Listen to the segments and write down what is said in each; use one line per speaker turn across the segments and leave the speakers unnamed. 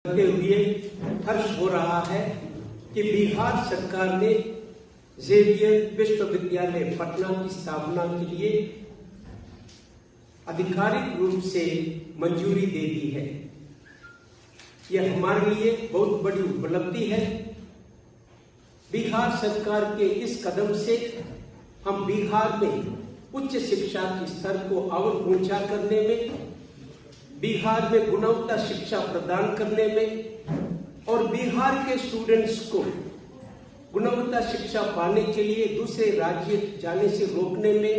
करते हुए हर्ष हो रहा है कि बिहार सरकार ने जेवियर विश्वविद्यालय पटना की स्थापना के लिए आधिकारिक रूप से मंजूरी दे दी है। यह हमारे लिए बहुत बड़ी उपलब्धि है। बिहार सरकार के इस कदम से हम बिहार में उच्च शिक्षा के स्तर को और ऊंचा करने में, बिहार में गुणवत्ता शिक्षा प्रदान करने में और बिहार के स्टूडेंट्स को गुणवत्ता शिक्षा पाने के लिए दूसरे राज्य जाने से रोकने में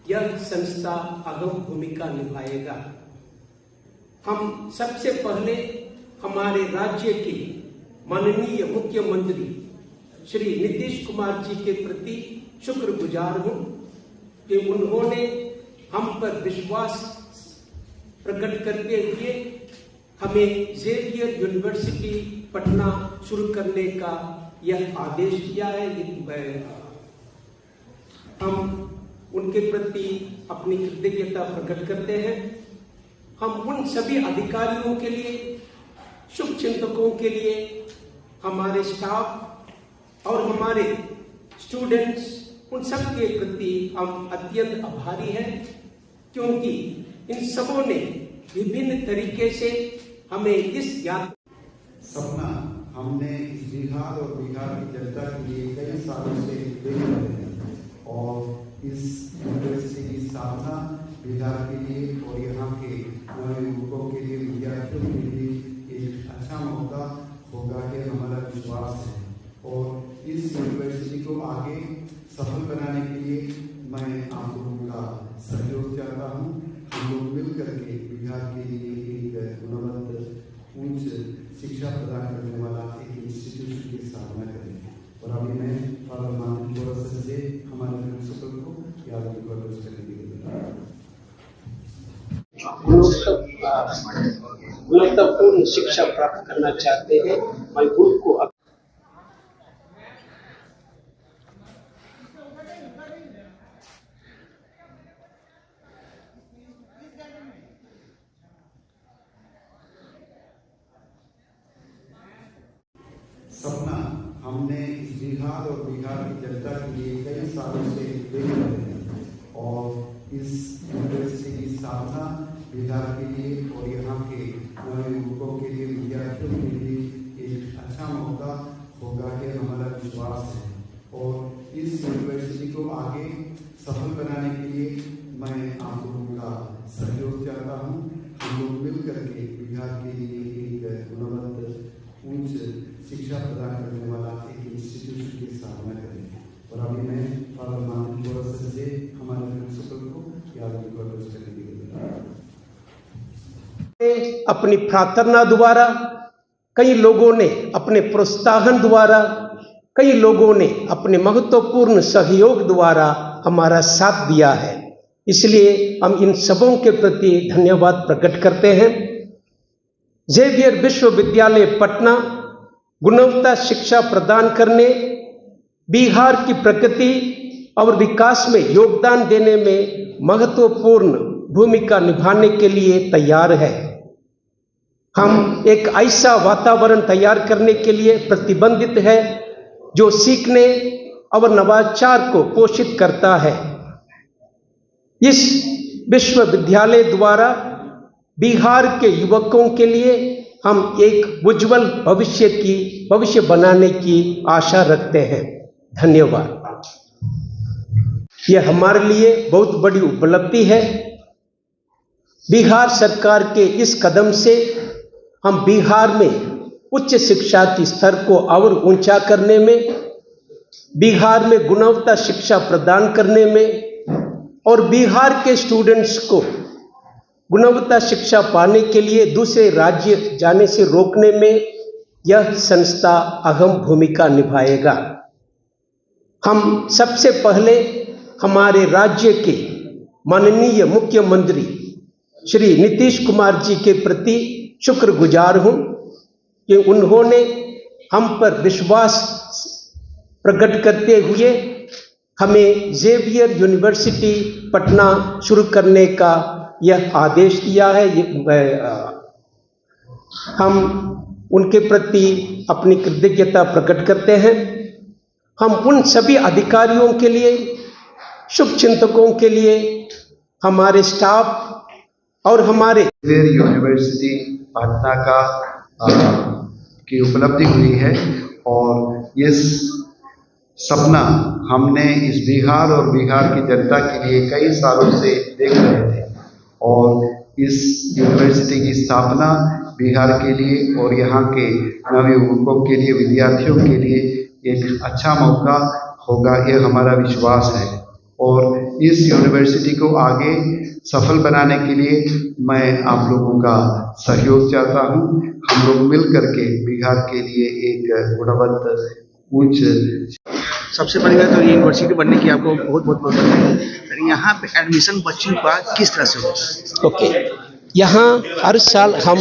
यह संस्था अहम भूमिका निभाएगा। हम सबसे पहले हमारे राज्य के माननीय मुख्यमंत्री श्री नीतीश कुमार जी के प्रति शुक्रगुजार हूं कि उन्होंने हम पर विश्वास प्रकट करते हुए हमें जेवियर यूनिवर्सिटी पटना शुरू करने का यह आदेश दिया है। हम उनके प्रति अपनी कृतज्ञता प्रकट करते हैं। हम उन सभी अधिकारियों के लिए, शुभचिंतकों के लिए, हमारे स्टाफ और हमारे स्टूडेंट्स, उन सब के प्रति हम अत्यंत आभारी हैं, क्योंकि इन सबों ने विभिन्न तरीके से हमें इस
सपना हमने बिहार और बिहार की जनता के लिए कई सालों से देख रहे हैं और इस यूनिवर्सिटी की स्थापना बिहार के लिए और यहाँ के युवकों के लिए, विद्यार्थियों के लिए एक अच्छा मौका होगा कि हमारा विश्वास है। और इस यूनिवर्सिटी को आगे सफल बनाने के लिए मैं आप लोगों का सहयोग चाहता हूँ। हम लोग मिल करके बिहार के लिए एक गुणवत्ता उच्च शिक्षा प्रदान करने वाला एक इंस्टीट्यूशन की स्थापना करेंगे। और अभी मैं फादर मानव बोरस से हमारे प्रिंसिपल को याद रिकॉर्ड करने के लिए
गुणवत्तापूर्ण शिक्षा प्राप्त करना चाहते हैं। मैं उनको
सपना हमने बिहार और बिहार की जनता के लिए कई सालों से देख रहे हैं और इस यूनिवर्सिटी की स्थापना बिहार के लिए और यहाँ के युवकों के लिए, विद्यार्थियों के लिए एक अच्छा मौका होगा कि हमारा विश्वास है। और इस यूनिवर्सिटी को आगे सफल बनाने के लिए मैं आप लोगों का सहयोग चाहता हूँ। हम लोग मिल करके बिहार के लिए एक गुणवत्ता उच्च शिक्षा प्रदान करने वाला एक इंस्टीट्यूशन की स्थापना करेंगे। और अभी मैं फादर मानव बोरस से हमारे प्रिंसिपल को याद रिकॉर्ड करने के लिए
अपनी प्रार्थना द्वारा, कई लोगों ने अपने प्रोत्साहन द्वारा, कई लोगों ने अपने महत्वपूर्ण सहयोग द्वारा हमारा साथ दिया है। इसलिए हम इन सबों के प्रति धन्यवाद प्रकट करते हैं। जेवियर विश्वविद्यालय पटना गुणवत्ता शिक्षा प्रदान करने, बिहार की प्रगति और विकास में योगदान देने में महत्वपूर्ण भूमिका निभाने के लिए तैयार है। हम एक ऐसा वातावरण तैयार करने के लिए प्रतिबंधित है जो सीखने और नवाचार को पोषित करता है। इस विश्वविद्यालय द्वारा बिहार के युवकों के लिए हम एक उज्जवल भविष्य बनाने की आशा रखते हैं। धन्यवाद। यह हमारे लिए बहुत बड़ी उपलब्धि है। बिहार सरकार के इस कदम से हम बिहार में उच्च शिक्षा के स्तर को और ऊंचा करने में, बिहार में गुणवत्ता शिक्षा प्रदान करने में और बिहार के स्टूडेंट्स को गुणवत्ता शिक्षा पाने के लिए दूसरे राज्य जाने से रोकने में यह संस्था अहम भूमिका निभाएगा। हम सबसे पहले हमारे राज्य के माननीय मुख्यमंत्री श्री नीतीश कुमार जी के प्रति शुक्रगुजार हूं कि उन्होंने हम पर विश्वास प्रकट करते हुए हमें जेवियर यूनिवर्सिटी पटना शुरू करने का यह आदेश दिया है। हम उनके प्रति अपनी कृतज्ञता प्रकट करते हैं। हम उन सभी अधिकारियों के लिए, शुभचिंतकों के लिए, हमारे स्टाफ और हमारे
यूनिवर्सिटी पटना की उपलब्धि हुई है और इस सपना हमने इस बिहार और बिहार की जनता के लिए कई सालों से देख रहे थे और इस यूनिवर्सिटी की स्थापना बिहार के लिए और यहाँ के नवयुवकों के लिए, विद्यार्थियों के लिए एक अच्छा मौका होगा, यह हमारा विश्वास है। और इस यूनिवर्सिटी को आगे सफल बनाने के लिए मैं आप लोगों का सहयोग चाहता हूँ। हम लोग मिल करके बिहार के लिए एक गुणवत्ता उच्च।
सबसे पहले तो ये यूनिवर्सिटी बनने की आपको बहुत बहुत बधाई। यहाँ पे एडमिशन बच्चों का किस तरह से होता है?
ओके, यहाँ हर साल हम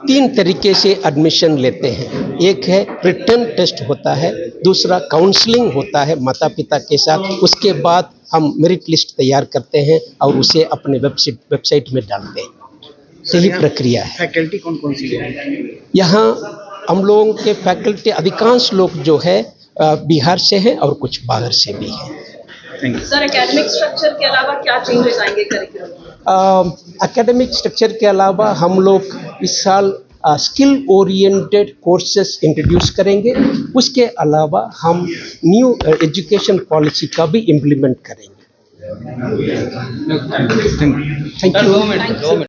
3 तरीके से एडमिशन लेते हैं। एक है रिटन टेस्ट होता है, दूसरा काउंसलिंग होता है माता पिता के साथ, उसके बाद हम मेरिट लिस्ट तैयार करते हैं और उसे अपने वेबसाइट में डालते हैं। यही प्रक्रिया है।
फैकल्टी कौन कौन सी है
यहाँ? हम लोगों के फैकल्टी अधिकांश लोग जो है बिहार से हैं और कुछ बाहर से भी हैं।
सर, एकेडमिक स्ट्रक्चर के अलावा क्या चेंजेस आएंगे करिकुलम?
एकेडमिक स्ट्रक्चर के अलावा हम लोग इस साल स्किल ओरिएंटेड कोर्सेस इंट्रोड्यूस करेंगे। उसके अलावा हम न्यू एजुकेशन पॉलिसी का भी इम्प्लीमेंट करेंगे। Thank you.